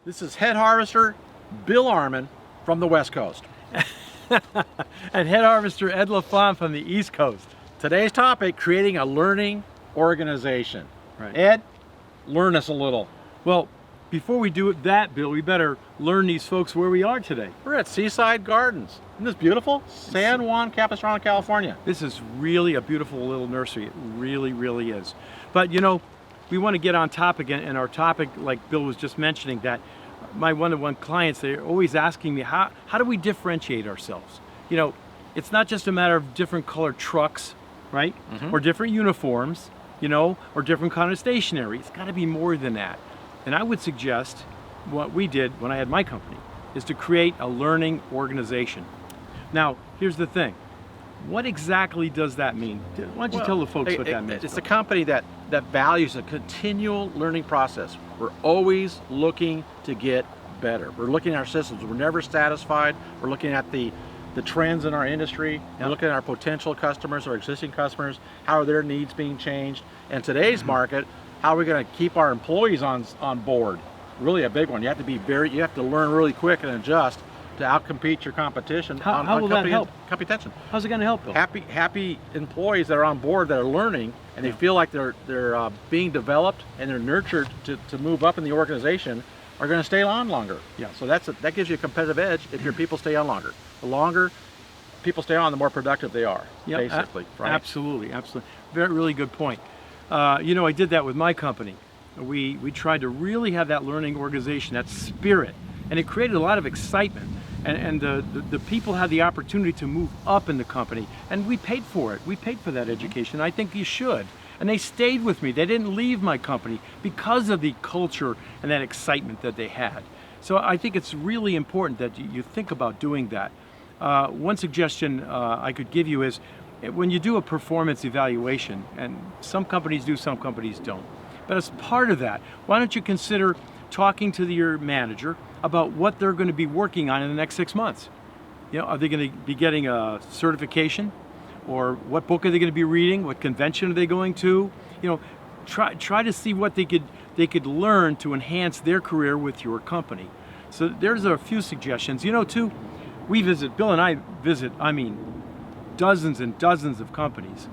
This is Head Harvester Bill Arman from the West Coast. And Head Harvester Ed LaFlamme from the East Coast. Today's topic, creating a learning organization. Right. Ed, learn us a little. Well, before we do that, Bill, we better learn these folks where we are today. We're at Seaside Gardens. Isn't this beautiful? San Juan Capistrano, California. This is really a beautiful little nursery. It really, really is. But you know, we want to get on topic, and our topic, like Bill was just mentioning, that my one-to-one clients, they're always asking me, how do we differentiate ourselves? You know, it's not just a matter of different colored trucks, right? Or different uniforms, you know, or different kind of stationery. It's got to be more than that. And I would suggest what we did when I had my company is to create a learning organization. Now, here's the thing. What exactly does that mean? Why don't you tell the folks what that means? It's a company that values a continual learning process. We're always looking to get better. We're looking at our systems. We're never satisfied. We're looking at the trends in our industry. We're looking at our potential customers, our existing customers, how are their needs being changed. And today's market, how are we going to keep our employees on board? Really a big one. You have to learn really quick and adjust to outcompete your competition. How will that help? Competition. How's it going to help, Bill? Happy employees that are on board, that are learning, and they feel like they're being developed and they're nurtured to move up in the organization, are going to stay on longer. Yeah. So that gives you a competitive edge if your people stay on longer. The longer people stay on, the more productive they are. Yep, basically. Right? Absolutely. Really good point. You know, I did that with my company. We tried to really have that learning organization, that spirit, and it created a lot of excitement. And the people had the opportunity to move up in the company, and we paid for it. We paid for that education. I think you should. And they stayed with me. They didn't leave my company because of the culture and that excitement that they had. So I think it's really important that you think about doing that. One suggestion I could give you is when you do a performance evaluation, and some companies do, some companies don't. But as part of that, why don't you consider talking to your manager about what they're going to be working on in the next 6 months? You know, are they going to be getting a certification? Or what book are they going to be reading? What convention are they going to? You know, try to see what they could learn to enhance their career with your company. So there's a few suggestions. You know, too, Bill and I visit, dozens and dozens of companies.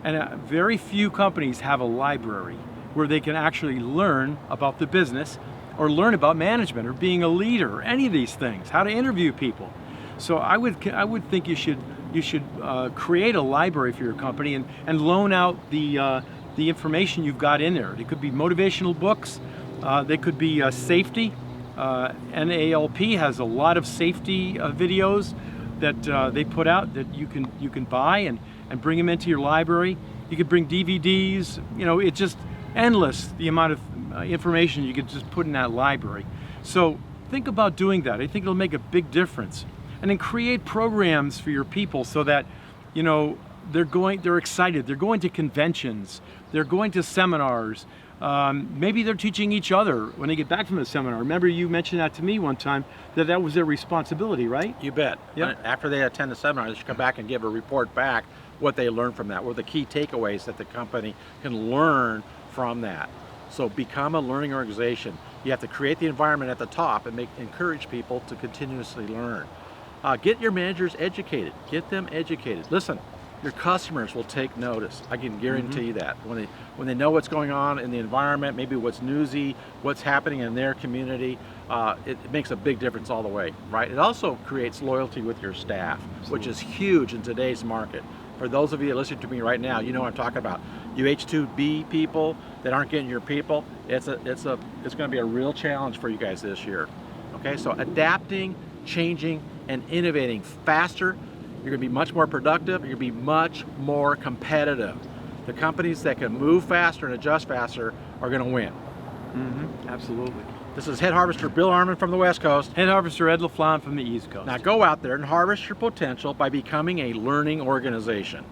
And very few companies have a library where they can actually learn about the business or learn about management or being a leader or any of these things, how to interview people. So I would think you should create a library for your company and loan out the information you've got in there. It could be motivational books. They could be safety. NALP has a lot of safety videos that they put out that you can buy and bring them into your library. You could bring DVDs. You know, it's just endless the amount of information you could just put in that library. So think about doing that. I think it'll make a big difference. And then create programs for your people so that, you know, they're excited. They're going to conventions. They're going to seminars. Maybe they're teaching each other when they get back from the seminar. Remember you mentioned that to me one time, that was their responsibility, right? You bet. Yep. After they attend the seminar, they should come back and give a report back what they learned from that, what are the key takeaways that the company can learn from that. So become a learning organization. You have to create the environment at the top and encourage people to continuously learn. Get your managers educated. Get them educated. Listen, your customers will take notice. I can guarantee you that. When they know what's going on in the environment, maybe what's newsy, what's happening in their community, it makes a big difference all the way, right? It also creates loyalty with your staff, which is huge in today's market. For those of you that are listening to me right now, you know what I'm talking about. You H-2B people that aren't getting your people, it's going to be a real challenge for you guys this year. Okay, so adapting, changing, and innovating faster, you're going to be much more productive, you're going to be much more competitive. The companies that can move faster and adjust faster are going to win. Absolutely. This is Head Harvester Bill Arman from the West Coast. Head Harvester Ed LaFlamme from the East Coast. Now go out there and harvest your potential by becoming a learning organization.